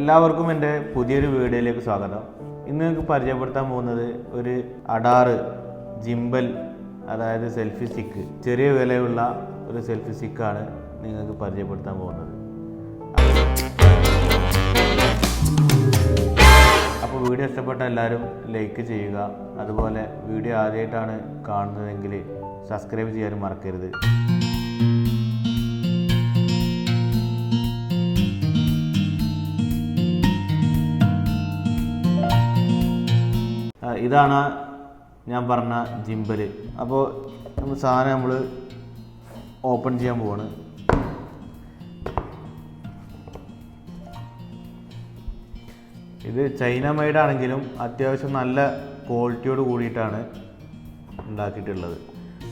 എല്ലാവർക്കും എൻ്റെ പുതിയൊരു വീഡിയോയിലേക്ക് സ്വാഗതം. ഇന്ന് നിങ്ങൾക്ക് പരിചയപ്പെടുത്താൻ പോകുന്നത് ഒരു അഡാറ് ജിംബൽ, അതായത് സെൽഫി സ്റ്റിക്ക്. ചെറിയ വിലയുള്ള ഒരു സെൽഫി സ്റ്റിക്കാണ് നിങ്ങൾക്ക് പരിചയപ്പെടുത്താൻ പോകുന്നത്. അപ്പോൾ വീഡിയോ ഇഷ്ടപ്പെട്ട എല്ലാവരും ലൈക്ക് ചെയ്യുക. അതുപോലെ വീഡിയോ ആദ്യമായിട്ടാണ് കാണുന്നതെങ്കിൽ സബ്സ്ക്രൈബ് ചെയ്യാനും മറക്കരുത്. ഇതാണ് ഞാൻ പറഞ്ഞ ജിംബൽ. അപ്പോൾ സാധനം നമ്മൾ ഓപ്പൺ ചെയ്യാൻ പോവാണ്. ഇത് ചൈന മെയ്ഡ് ആണെങ്കിലും അത്യാവശ്യം നല്ല ക്വാളിറ്റിയോട് കൂടിയിട്ടാണ് ഉണ്ടാക്കിയിട്ടുള്ളത്.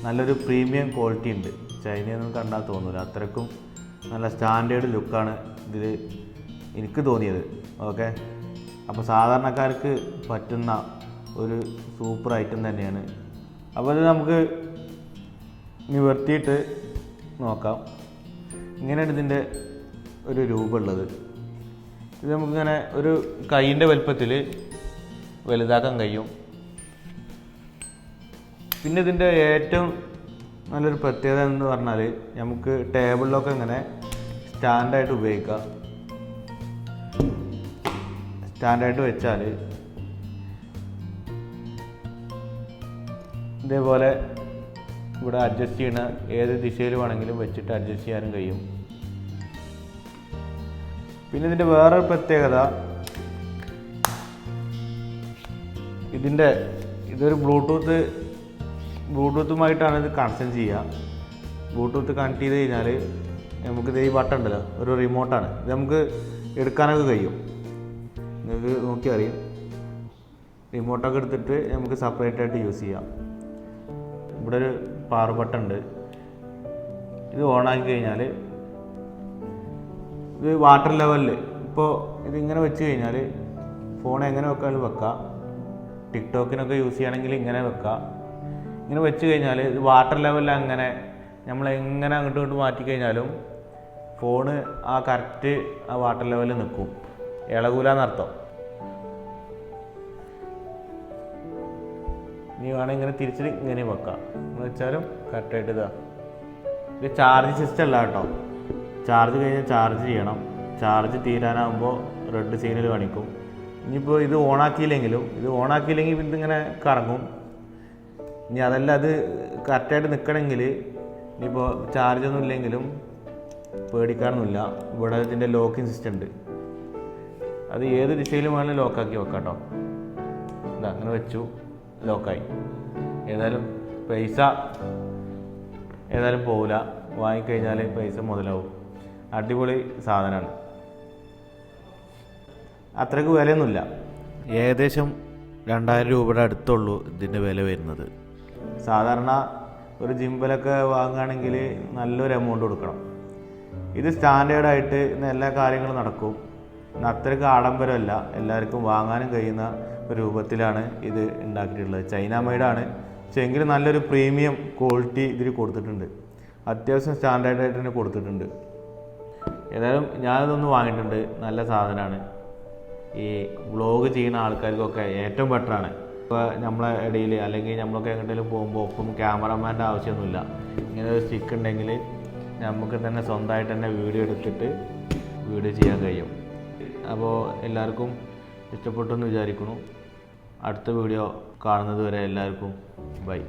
നല്ലൊരു പ്രീമിയം ക്വാളിറ്റി ഉണ്ട്. ചൈനയൊന്നും കണ്ടാൽ തോന്നില്ല, അത്രയ്ക്കും നല്ല സ്റ്റാൻഡേർഡ് ലുക്കാണ് ഇതിൽ എനിക്ക് തോന്നിയത്. ഓക്കെ, അപ്പോൾ സാധാരണക്കാർക്ക് പറ്റുന്ന ഒരു സൂപ്പർ ഐറ്റം തന്നെയാണ്. അപ്പോൾ ഇത് നമുക്ക് നിവർത്തിയിട്ട് നോക്കാം. ഇങ്ങനെയാണ് ഇതിൻ്റെ ഒരു രൂപമുള്ളത്. ഇത് നമുക്കിങ്ങനെ ഒരു കൈയിൻ്റെ വലുപ്പത്തിൽ വലുതാക്കാൻ കഴിയും. പിന്നെ ഇതിൻ്റെ ഏറ്റവും നല്ലൊരു പ്രത്യേകത എന്ന് പറഞ്ഞാൽ നമുക്ക് ടേബിളിലൊക്കെ ഇങ്ങനെ സ്റ്റാൻഡായിട്ട് ഉപയോഗിക്കാം. സ്റ്റാൻഡായിട്ട് വെച്ചാൽ ഇതേപോലെ ഇവിടെ അഡ്ജസ്റ്റ് ചെയ്യുന്ന ഏത് ദിശയിൽ വേണമെങ്കിലും വെച്ചിട്ട് അഡ്ജസ്റ്റ് ചെയ്യാനും കഴിയും. പിന്നെ ഇതിൻ്റെ വേറൊരു പ്രത്യേകത, ഇതൊരു ബ്ലൂടൂത്തുമായിട്ടാണ് ഇത് കണക്ഷൻ ചെയ്യുക. ബ്ലൂടൂത്ത് കണക്ട് ചെയ്ത് കഴിഞ്ഞാൽ നമുക്കിത് ഈ ബട്ടൺ ഉണ്ടല്ലോ, ഒരു റിമോട്ടാണ്. ഇത് നമുക്ക് എടുക്കാനൊക്കെ കഴിയും. നിങ്ങൾക്ക് നോക്കി അറിയാം. റിമോട്ടൊക്കെ എടുത്തിട്ട് നമുക്ക് സെപ്പറേറ്റ് ആയിട്ട് യൂസ് ചെയ്യാം. ഇവിടെ ഒരു പവർ ബട്ടൺ ഉണ്ട്. ഇത് ഓണാക്കി കഴിഞ്ഞാൽ ഇത് വാട്ടർ ലെവലിൽ, ഇപ്പോൾ ഇതിങ്ങനെ വെച്ച് കഴിഞ്ഞാൽ ഫോൺ എങ്ങനെ വെക്കാനും വെക്കാം. ടിക്ടോക്കിനൊക്കെ യൂസ് ചെയ്യുകയാണെങ്കിൽ ഇങ്ങനെ വെക്കാം. ഇങ്ങനെ വെച്ച് കഴിഞ്ഞാൽ ഇത് വാട്ടർ ലെവലിൽ അങ്ങനെ നമ്മളെങ്ങനെ അങ്ങോട്ടും ഇങ്ങോട്ട് മാറ്റിക്കഴിഞ്ഞാലും ഫോണ് ആ കറക്റ്റ് ആ വാട്ടർ ലെവലിൽ നിൽക്കും, ഇളകൂലെന്നർത്ഥം. ഇനി വേണമെങ്കിൽ ഇങ്ങനെ തിരിച്ചിട്ട് ഇങ്ങനെ വെക്കാം എന്ന് വെച്ചാലും കറക്റ്റായിട്ട് ഇതാ. ഇത് ചാർജ് സിസ്റ്റം അല്ല കേട്ടോ. ചാർജ് കഴിഞ്ഞാൽ ചാർജ് ചെയ്യണം. ചാർജ് തീരാനാകുമ്പോൾ റെഡ് സിഗ്നൽ കാണിക്കും. ഇനിയിപ്പോൾ ഇത് ഓണാക്കിയില്ലെങ്കിൽ ഇതിങ്ങനെ കറങ്ങും. ഇനി അതല്ല, അത് കറക്റ്റായിട്ട് നിൽക്കണമെങ്കിൽ ഇനിയിപ്പോൾ ചാർജൊന്നും ഇല്ലെങ്കിലും പേടിക്കാനൊന്നുമില്ല. ഇവിടെ ഇതിൻ്റെ ലോക്കിംഗ് സിസ്റ്റം ഉണ്ട്. അത് ഏത് ദിശയിലും വേണമെങ്കിലും ലോക്കാക്കി വെക്കാം കേട്ടോ. ഇതാ അങ്ങനെ വെച്ചു, ലോക്കായി. ഏതായാലും പൈസ പോവില്ല. വാങ്ങിക്കഴിഞ്ഞാൽ പൈസ മുതലാവും. അടിപൊളി സാധനമാണ്. അത്രയ്ക്ക് വിലയൊന്നുമില്ല. ഏകദേശം 2000 രൂപയുടെ അടുത്തുള്ളൂ ഇതിൻ്റെ വില വരുന്നത്. സാധാരണ ഒരു ജിംബലൊക്കെ വാങ്ങുകയാണെങ്കിൽ നല്ലൊരു എമൗണ്ട് കൊടുക്കണം. ഇത് സ്റ്റാൻഡേർഡായിട്ട് എല്ലാ കാര്യങ്ങളും നടക്കും. അത്രയ്ക്ക് ആഡംബരമല്ല, എല്ലാവർക്കും വാങ്ങാനും കഴിയുന്ന രൂപത്തിലാണ് ഇത് ഉണ്ടാക്കിയിട്ടുള്ളത്. ചൈന മെയ്ഡാണ്, പക്ഷേ എങ്കിലും നല്ലൊരു പ്രീമിയം ക്വാളിറ്റി ഇതിൽ കൊടുത്തിട്ടുണ്ട്. അത്യാവശ്യം സ്റ്റാൻഡേർഡായിട്ട് തന്നെ കൊടുത്തിട്ടുണ്ട്. ഏതായാലും ഞാനിതൊന്ന് വാങ്ങിയിട്ടുണ്ട്. നല്ല സാധനമാണ്. ഈ വ്ളോഗ് ചെയ്യുന്ന ആൾക്കാർക്കൊക്കെ ഏറ്റവും ബെറ്ററാണ്. ഇപ്പോൾ നമ്മളെ ഇടയിൽ അല്ലെങ്കിൽ നമ്മളൊക്കെ എങ്ങോട്ടെങ്കിലും പോകുമ്പോൾ ഒപ്പം ക്യാമറമാൻ്റെ ആവശ്യമൊന്നുമില്ല. ഇങ്ങനെ ഒരു സ്റ്റിക്ക് ഉണ്ടെങ്കിൽ നമുക്ക് തന്നെ സ്വന്തമായിട്ട് തന്നെ വീഡിയോ എടുത്തിട്ട് വീഡിയോ ചെയ്യാൻ കഴിയും. അപ്പോൾ എല്ലാവർക്കും ഇഷ്ടപ്പെട്ടെന്ന് വിചാരിക്കുന്നു. അടുത്ത വീഡിയോ കാണുന്നത് വരെ എല്ലാവർക്കും ബൈ.